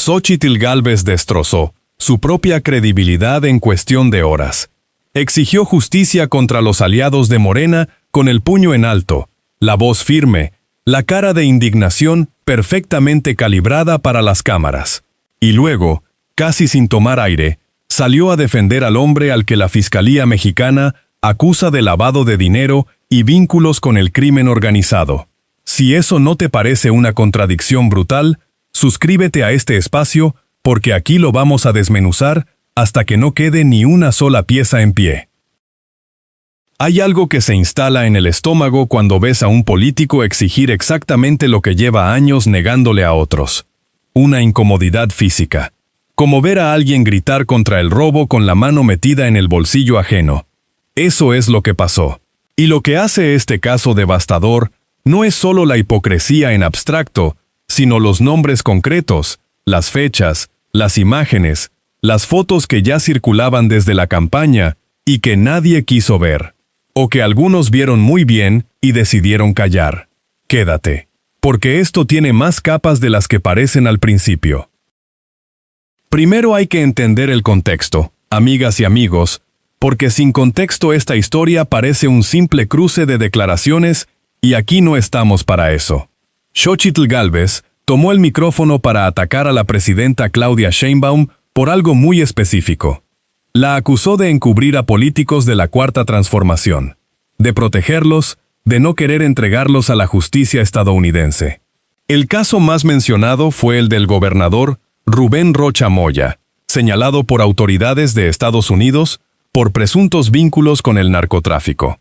Xóchitl Gálvez destrozó su propia credibilidad en cuestión de horas. Exigió justicia contra los aliados de Morena con el puño en alto, la voz firme, la cara de indignación perfectamente calibrada para las cámaras. Y luego, casi sin tomar aire, salió a defender al hombre al que la Fiscalía Mexicana acusa de lavado de dinero y vínculos con el crimen organizado. Si eso no te parece una contradicción brutal, suscríbete a este espacio porque aquí lo vamos a desmenuzar hasta que no quede ni una sola pieza en pie. Hay algo que se instala en el estómago cuando ves a un político exigir exactamente lo que lleva años negándole a otros. Una incomodidad física. Como ver a alguien gritar contra el robo con la mano metida en el bolsillo ajeno. Eso es lo que pasó. Y lo que hace este caso devastador no es solo la hipocresía en abstracto, sino los nombres concretos, las fechas, las imágenes, las fotos que ya circulaban desde la campaña y que nadie quiso ver. O que algunos vieron muy bien y decidieron callar. Quédate, porque esto tiene más capas de las que parecen al principio. Primero hay que entender el contexto, amigas y amigos, porque sin contexto esta historia parece un simple cruce de declaraciones y aquí no estamos para eso. Xóchitl Gálvez tomó el micrófono para atacar a la presidenta Claudia Sheinbaum por algo muy específico. La acusó de encubrir a políticos de la Cuarta Transformación, de protegerlos, de no querer entregarlos a la justicia estadounidense. El caso más mencionado fue el del gobernador Rubén Rocha Moya, señalado por autoridades de Estados Unidos por presuntos vínculos con el narcotráfico.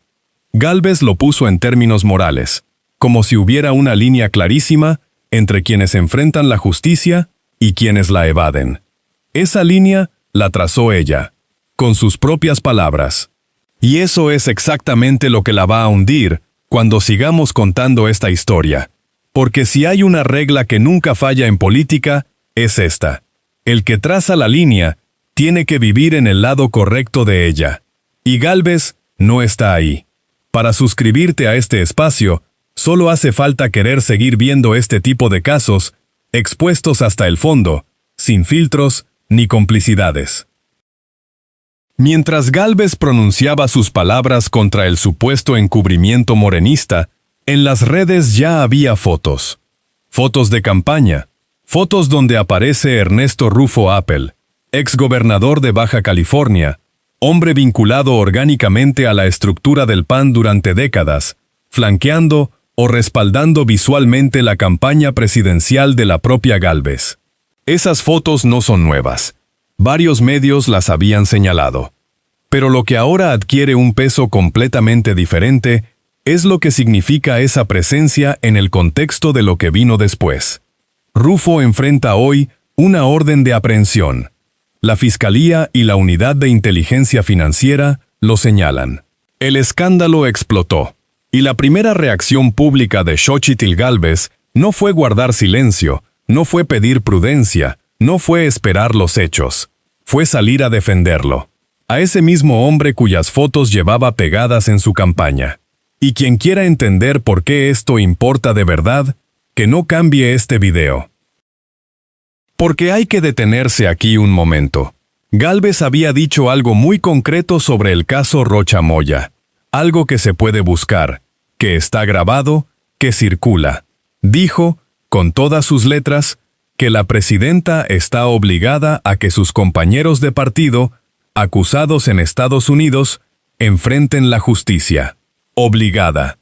Gálvez lo puso en términos morales, como si hubiera una línea clarísima entre quienes enfrentan la justicia y quienes la evaden. Esa línea la trazó ella, con sus propias palabras. Y eso es exactamente lo que la va a hundir cuando sigamos contando esta historia. Porque si hay una regla que nunca falla en política, es esta. El que traza la línea tiene que vivir en el lado correcto de ella. Y Gálvez no está ahí. Para suscribirte a este espacio, solo hace falta querer seguir viendo este tipo de casos, expuestos hasta el fondo, sin filtros ni complicidades. Mientras Gálvez pronunciaba sus palabras contra el supuesto encubrimiento morenista, en las redes ya había fotos. Fotos de campaña. Fotos donde aparece Ernesto Rufo Appel, exgobernador de Baja California, hombre vinculado orgánicamente a la estructura del PAN durante décadas, flanqueando o respaldando visualmente la campaña presidencial de la propia Gálvez. Esas fotos no son nuevas. Varios medios las habían señalado. Pero lo que ahora adquiere un peso completamente diferente es lo que significa esa presencia en el contexto de lo que vino después. Rufo enfrenta hoy una orden de aprehensión. La Fiscalía y la Unidad de Inteligencia Financiera lo señalan. El escándalo explotó, y la primera reacción pública de Xóchitl Gálvez no fue guardar silencio, no fue pedir prudencia, no fue esperar los hechos, fue salir a defenderlo. A ese mismo hombre cuyas fotos llevaba pegadas en su campaña. Y quien quiera entender por qué esto importa de verdad, que no cambie este video. Porque hay que detenerse aquí un momento. Gálvez había dicho algo muy concreto sobre el caso Rocha Moya. Algo que se puede buscar, que está grabado, que circula. Dijo, con todas sus letras, que la presidenta está obligada a que sus compañeros de partido, acusados en Estados Unidos, enfrenten la justicia. Obligada.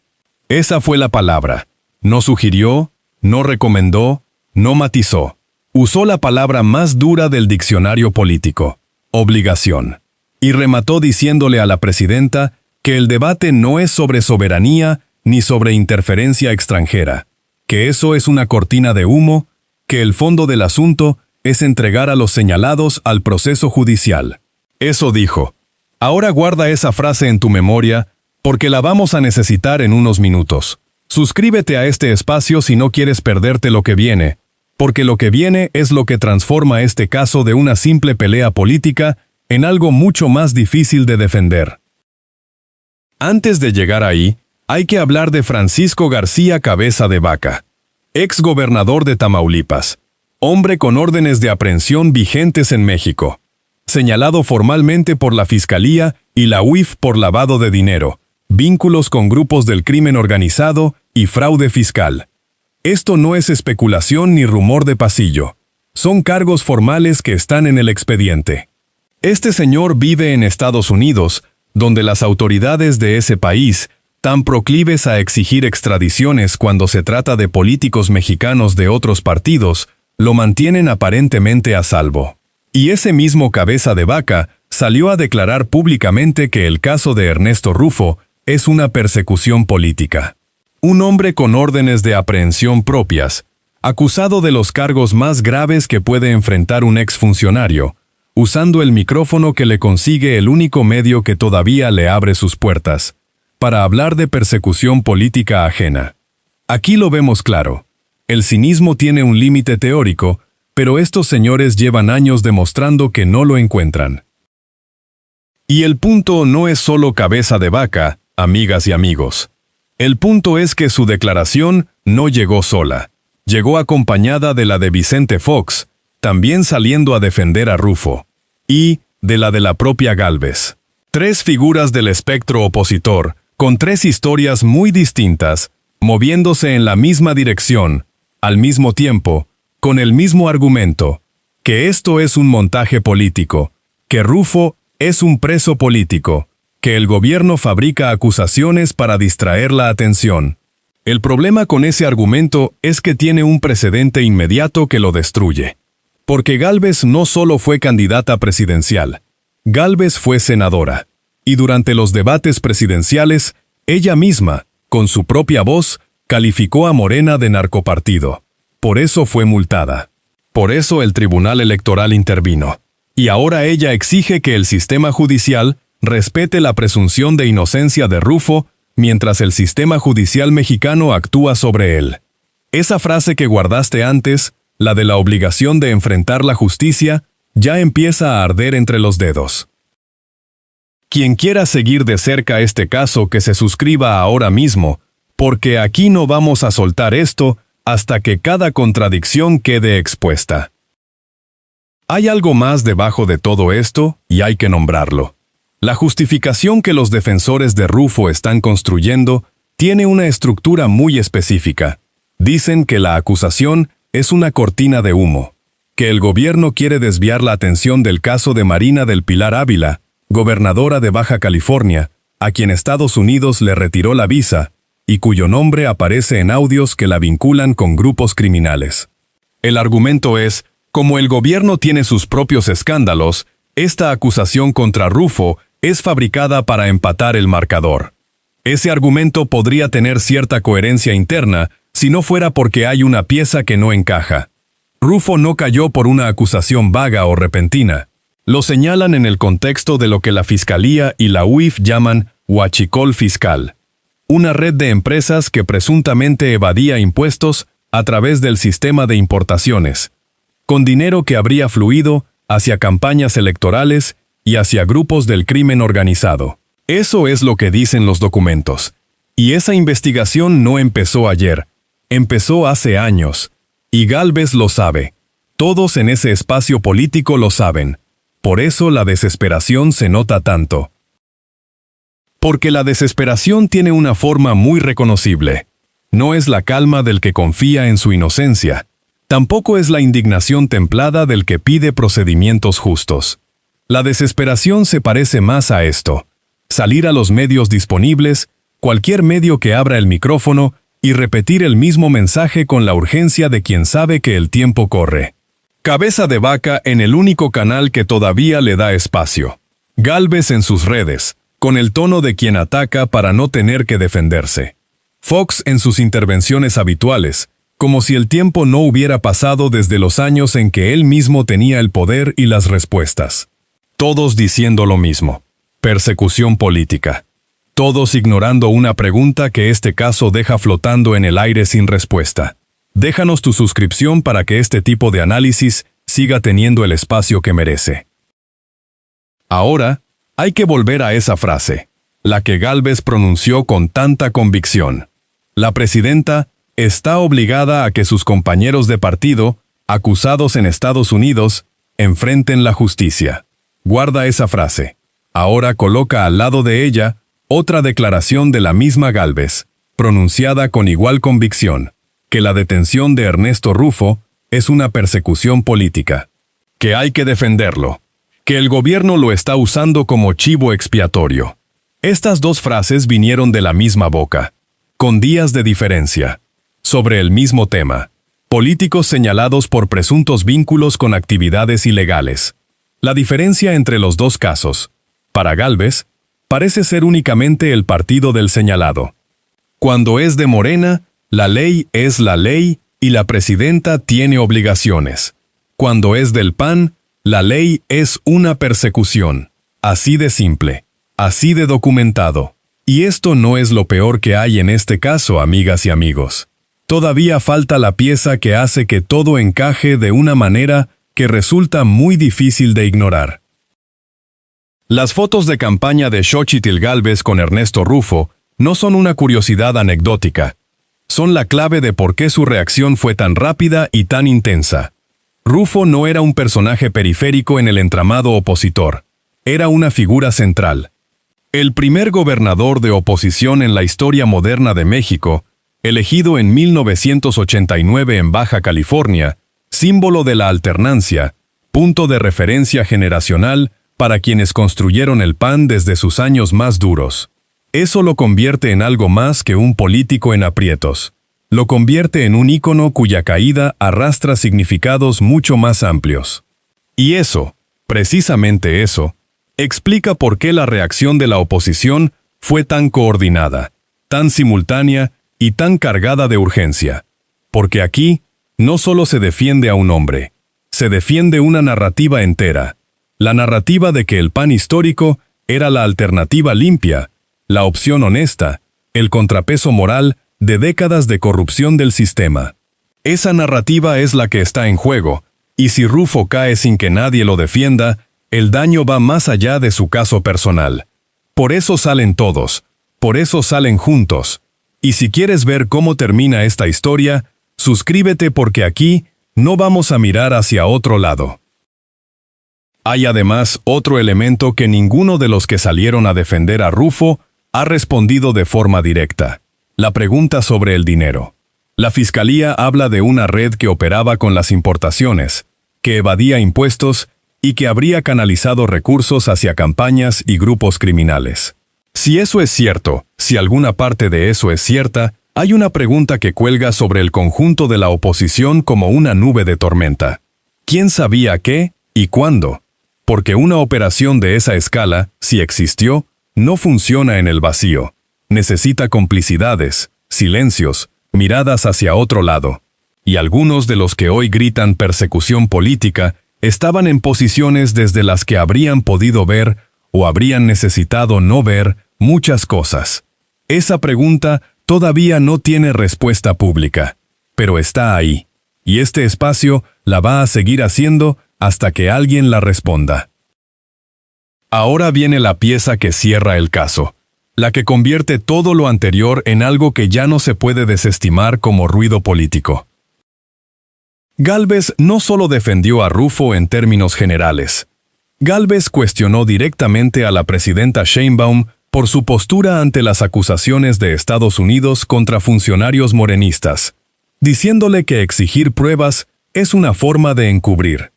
Esa fue la palabra. No sugirió, no recomendó, no matizó. Usó la palabra más dura del diccionario político. Obligación. Y remató diciéndole a la presidenta que el debate no es sobre soberanía ni sobre interferencia extranjera, que eso es una cortina de humo, que el fondo del asunto es entregar a los señalados al proceso judicial. Eso dijo. Ahora guarda esa frase en tu memoria, porque la vamos a necesitar en unos minutos. Suscríbete a este espacio si no quieres perderte lo que viene, porque lo que viene es lo que transforma este caso de una simple pelea política en algo mucho más difícil de defender. Antes de llegar ahí, hay que hablar de Francisco García Cabeza de Vaca, exgobernador de Tamaulipas, hombre con órdenes de aprehensión vigentes en México, señalado formalmente por la Fiscalía y la UIF por lavado de dinero, vínculos con grupos del crimen organizado y fraude fiscal. Esto no es especulación ni rumor de pasillo. Son cargos formales que están en el expediente. Este señor vive en Estados Unidos, donde las autoridades de ese país, tan proclives a exigir extradiciones cuando se trata de políticos mexicanos de otros partidos, lo mantienen aparentemente a salvo. Y ese mismo cabeza de vaca salió a declarar públicamente que el caso de Ernesto Rufo es una persecución política. Un hombre con órdenes de aprehensión propias, acusado de los cargos más graves que puede enfrentar un exfuncionario, usando el micrófono que le consigue el único medio que todavía le abre sus puertas, para hablar de persecución política ajena. Aquí lo vemos claro. El cinismo tiene un límite teórico, pero estos señores llevan años demostrando que no lo encuentran. Y el punto no es solo cabeza de vaca, amigas y amigos. El punto es que su declaración no llegó sola. Llegó acompañada de la de Vicente Fox, también saliendo a defender a Rufo, y de la propia Gálvez. Tres figuras del espectro opositor, con tres historias muy distintas, moviéndose en la misma dirección, al mismo tiempo, con el mismo argumento, que esto es un montaje político, que Rufo es un preso político, que el gobierno fabrica acusaciones para distraer la atención. El problema con ese argumento es que tiene un precedente inmediato que lo destruye. Porque Gálvez no solo fue candidata presidencial, Gálvez fue senadora, y durante los debates presidenciales, ella misma, con su propia voz, calificó a Morena de narcopartido. Por eso fue multada. Por eso el Tribunal Electoral intervino. Y ahora ella exige que el sistema judicial respete la presunción de inocencia de Rufo, mientras el sistema judicial mexicano actúa sobre él. Esa frase que guardaste antes, la de la obligación de enfrentar la justicia, ya empieza a arder entre los dedos. Quien quiera seguir de cerca este caso, que se suscriba ahora mismo, porque aquí no vamos a soltar esto hasta que cada contradicción quede expuesta. Hay algo más debajo de todo esto, y hay que nombrarlo. La justificación que los defensores de Rufo están construyendo tiene una estructura muy específica. Dicen que la acusación es una cortina de humo, que el gobierno quiere desviar la atención del caso de Marina del Pilar Ávila, gobernadora de Baja California, a quien Estados Unidos le retiró la visa, y cuyo nombre aparece en audios que la vinculan con grupos criminales. El argumento es, como el gobierno tiene sus propios escándalos, esta acusación contra Rufo es fabricada para empatar el marcador. Ese argumento podría tener cierta coherencia interna si no fuera porque hay una pieza que no encaja. Rufo no cayó por una acusación vaga o repentina. Lo señalan en el contexto de lo que la Fiscalía y la UIF llaman huachicol fiscal, una red de empresas que presuntamente evadía impuestos a través del sistema de importaciones, con dinero que habría fluido hacia campañas electorales y hacia grupos del crimen organizado. Eso es lo que dicen los documentos. Y esa investigación no empezó ayer, empezó hace años. Y Gálvez lo sabe. Todos en ese espacio político lo saben. Por eso la desesperación se nota tanto. Porque la desesperación tiene una forma muy reconocible. No es la calma del que confía en su inocencia. Tampoco es la indignación templada del que pide procedimientos justos. La desesperación se parece más a esto: salir a los medios disponibles, cualquier medio que abra el micrófono, y repetir el mismo mensaje con la urgencia de quien sabe que el tiempo corre. Cabeza de vaca en el único canal que todavía le da espacio. Gálvez en sus redes, con el tono de quien ataca para no tener que defenderse. Fox en sus intervenciones habituales, como si el tiempo no hubiera pasado desde los años en que él mismo tenía el poder y las respuestas. Todos diciendo lo mismo: persecución política. Todos ignorando una pregunta que este caso deja flotando en el aire sin respuesta. Déjanos tu suscripción para que este tipo de análisis siga teniendo el espacio que merece. Ahora, hay que volver a esa frase, la que Gálvez pronunció con tanta convicción. La presidenta está obligada a que sus compañeros de partido acusados en Estados Unidos, enfrenten la justicia. Guarda esa frase. Ahora coloca al lado de ella otra declaración de la misma Gálvez, pronunciada con igual convicción, que la detención de Ernesto Rufo es una persecución política, que hay que defenderlo, que el gobierno lo está usando como chivo expiatorio. Estas dos frases vinieron de la misma boca, con días de diferencia, sobre el mismo tema. Políticos señalados por presuntos vínculos con actividades ilegales. La diferencia entre los dos casos, para Gálvez, parece ser únicamente el partido del señalado. Cuando es de Morena, la ley es la ley y la presidenta tiene obligaciones. Cuando es del PAN, la ley es una persecución. Así de simple, así de documentado. Y esto no es lo peor que hay en este caso, amigas y amigos. Todavía falta la pieza que hace que todo encaje de una manera que resulta muy difícil de ignorar. Las fotos de campaña de Xóchitl Gálvez con Ernesto Rufo no son una curiosidad anecdótica. Son la clave de por qué su reacción fue tan rápida y tan intensa. Rufo no era un personaje periférico en el entramado opositor. Era una figura central. El primer gobernador de oposición en la historia moderna de México, elegido en 1989 en Baja California, símbolo de la alternancia, punto de referencia generacional para quienes construyeron el PAN desde sus años más duros. Eso lo convierte en algo más que un político en aprietos. Lo convierte en un ícono cuya caída arrastra significados mucho más amplios. Y eso, precisamente eso, explica por qué la reacción de la oposición fue tan coordinada, tan simultánea y tan cargada de urgencia. Porque aquí no solo se defiende a un hombre, se defiende una narrativa entera. La narrativa de que el PAN histórico era la alternativa limpia, la opción honesta, el contrapeso moral de décadas de corrupción del sistema. Esa narrativa es la que está en juego, y si Rufo cae sin que nadie lo defienda, el daño va más allá de su caso personal. Por eso salen todos, por eso salen juntos. Y si quieres ver cómo termina esta historia, suscríbete porque aquí no vamos a mirar hacia otro lado. Hay además otro elemento que ninguno de los que salieron a defender a Rufo ha respondido de forma directa: la pregunta sobre el dinero. La Fiscalía habla de una red que operaba con las importaciones, que evadía impuestos y que habría canalizado recursos hacia campañas y grupos criminales. Si eso es cierto, si alguna parte de eso es cierta, hay una pregunta que cuelga sobre el conjunto de la oposición como una nube de tormenta. ¿Quién sabía qué y cuándo? Porque una operación de esa escala, si existió, no funciona en el vacío. Necesita complicidades, silencios, miradas hacia otro lado. Y algunos de los que hoy gritan persecución política estaban en posiciones desde las que habrían podido ver o habrían necesitado no ver muchas cosas. Esa pregunta todavía no tiene respuesta pública, pero está ahí, y este espacio la va a seguir haciendo hasta que alguien la responda. Ahora viene la pieza que cierra el caso, la que convierte todo lo anterior en algo que ya no se puede desestimar como ruido político. Gálvez no solo defendió a Rufo en términos generales. Gálvez cuestionó directamente a la presidenta Sheinbaum por su postura ante las acusaciones de Estados Unidos contra funcionarios morenistas, diciéndole que exigir pruebas es una forma de encubrir,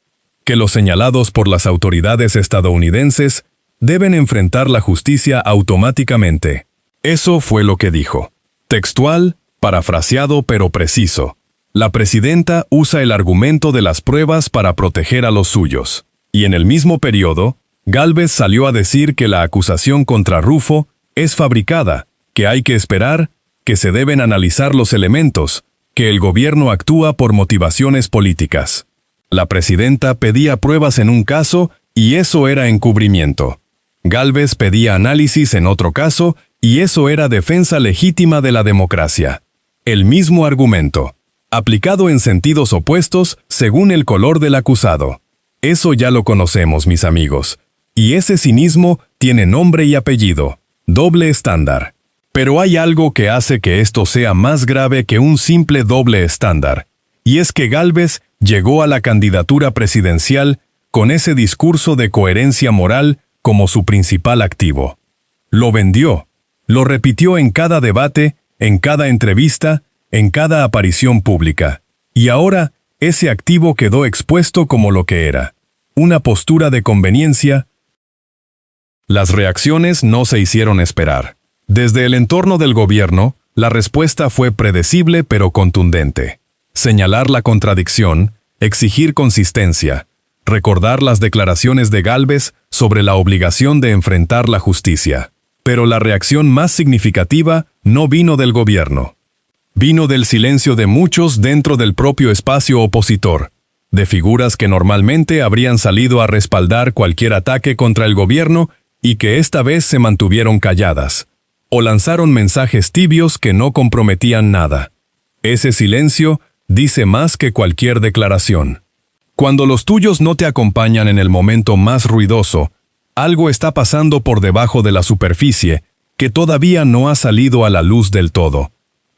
que los señalados por las autoridades estadounidenses deben enfrentar la justicia automáticamente. Eso fue lo que dijo. Textual, parafraseado pero preciso. La presidenta usa el argumento de las pruebas para proteger a los suyos. Y en el mismo periodo, Gálvez salió a decir que la acusación contra Rufo es fabricada, que hay que esperar, que se deben analizar los elementos, que el gobierno actúa por motivaciones políticas. La presidenta pedía pruebas en un caso y eso era encubrimiento. Gálvez pedía análisis en otro caso y eso era defensa legítima de la democracia. El mismo argumento, aplicado en sentidos opuestos según el color del acusado. Eso ya lo conocemos, mis amigos. Y ese cinismo tiene nombre y apellido, doble estándar. Pero hay algo que hace que esto sea más grave que un simple doble estándar, y es que Gálvez llegó a la candidatura presidencial con ese discurso de coherencia moral como su principal activo. Lo vendió, lo repitió en cada debate, en cada entrevista, en cada aparición pública. Y ahora, ese activo quedó expuesto como lo que era: una postura de conveniencia. Las reacciones no se hicieron esperar. Desde el entorno del gobierno, la respuesta fue predecible pero contundente. Señalar la contradicción, exigir consistencia, recordar las declaraciones de Gálvez sobre la obligación de enfrentar la justicia. Pero la reacción más significativa no vino del gobierno. Vino del silencio de muchos dentro del propio espacio opositor, de figuras que normalmente habrían salido a respaldar cualquier ataque contra el gobierno y que esta vez se mantuvieron calladas, o lanzaron mensajes tibios que no comprometían nada. Ese silencio dice más que cualquier declaración. Cuando los tuyos no te acompañan en el momento más ruidoso, algo está pasando por debajo de la superficie que todavía no ha salido a la luz del todo.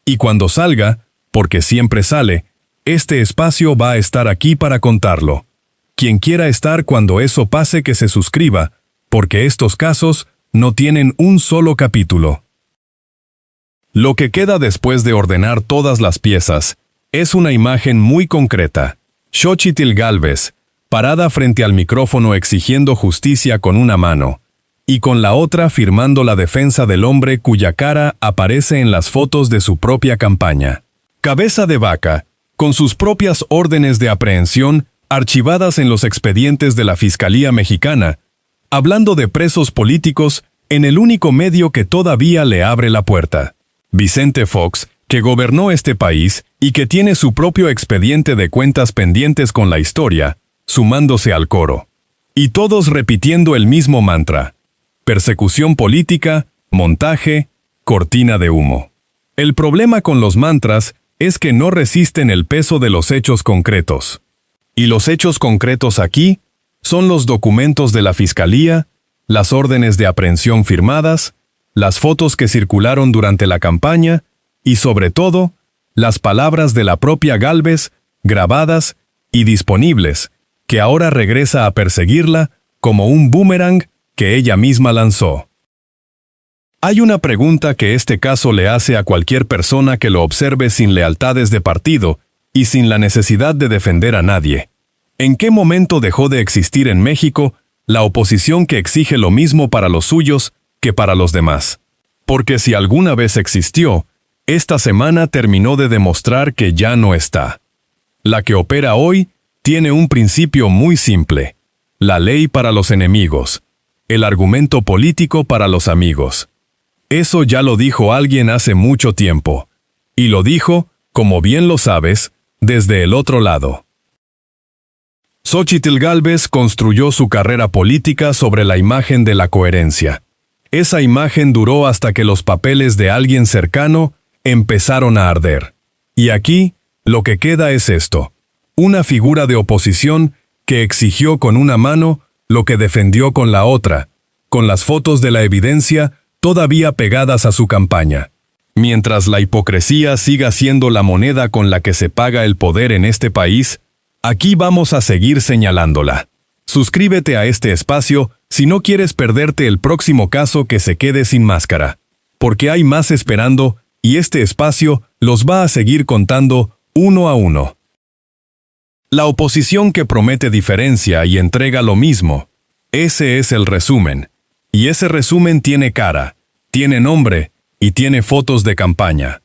Y cuando salga, porque siempre sale, este espacio va a estar aquí para contarlo. Quien quiera estar cuando eso pase, que se suscriba, porque estos casos no tienen un solo capítulo. Lo que queda después de ordenar todas las piezas es una imagen muy concreta. Xóchitl Gálvez, parada frente al micrófono exigiendo justicia con una mano, y con la otra firmando la defensa del hombre cuya cara aparece en las fotos de su propia campaña. Cabeza de vaca, con sus propias órdenes de aprehensión archivadas en los expedientes de la Fiscalía Mexicana, hablando de presos políticos en el único medio que todavía le abre la puerta. Vicente Fox, que gobernó este país y que tiene su propio expediente de cuentas pendientes con la historia, sumándose al coro. Y todos repitiendo el mismo mantra: persecución política, montaje, cortina de humo. El problema con los mantras es que no resisten el peso de los hechos concretos. Y los hechos concretos aquí son los documentos de la Fiscalía, las órdenes de aprehensión firmadas, las fotos que circularon durante la campaña y, sobre todo, las palabras de la propia Gálvez, grabadas y disponibles, que ahora regresa a perseguirla como un boomerang que ella misma lanzó. Hay una pregunta que este caso le hace a cualquier persona que lo observe sin lealtades de partido y sin la necesidad de defender a nadie. ¿En qué momento dejó de existir en México la oposición que exige lo mismo para los suyos que para los demás? Porque si alguna vez existió, esta semana terminó de demostrar que ya no está. La que opera hoy tiene un principio muy simple: la ley para los enemigos, el argumento político para los amigos. Eso ya lo dijo alguien hace mucho tiempo, y lo dijo, como bien lo sabes, desde el otro lado. Xóchitl Gálvez construyó su carrera política sobre la imagen de la coherencia. Esa imagen duró hasta que los papeles de alguien cercano empezaron a arder. Y aquí, lo que queda es esto: una figura de oposición que exigió con una mano lo que defendió con la otra, con las fotos de la evidencia todavía pegadas a su campaña. Mientras la hipocresía siga siendo la moneda con la que se paga el poder en este país, aquí vamos a seguir señalándola. Suscríbete a este espacio si no quieres perderte el próximo caso que se quede sin máscara, porque hay más esperando y este espacio los va a seguir contando uno a uno. La oposición que promete diferencia y entrega lo mismo. Ese es el resumen. Y ese resumen tiene cara, tiene nombre y tiene fotos de campaña.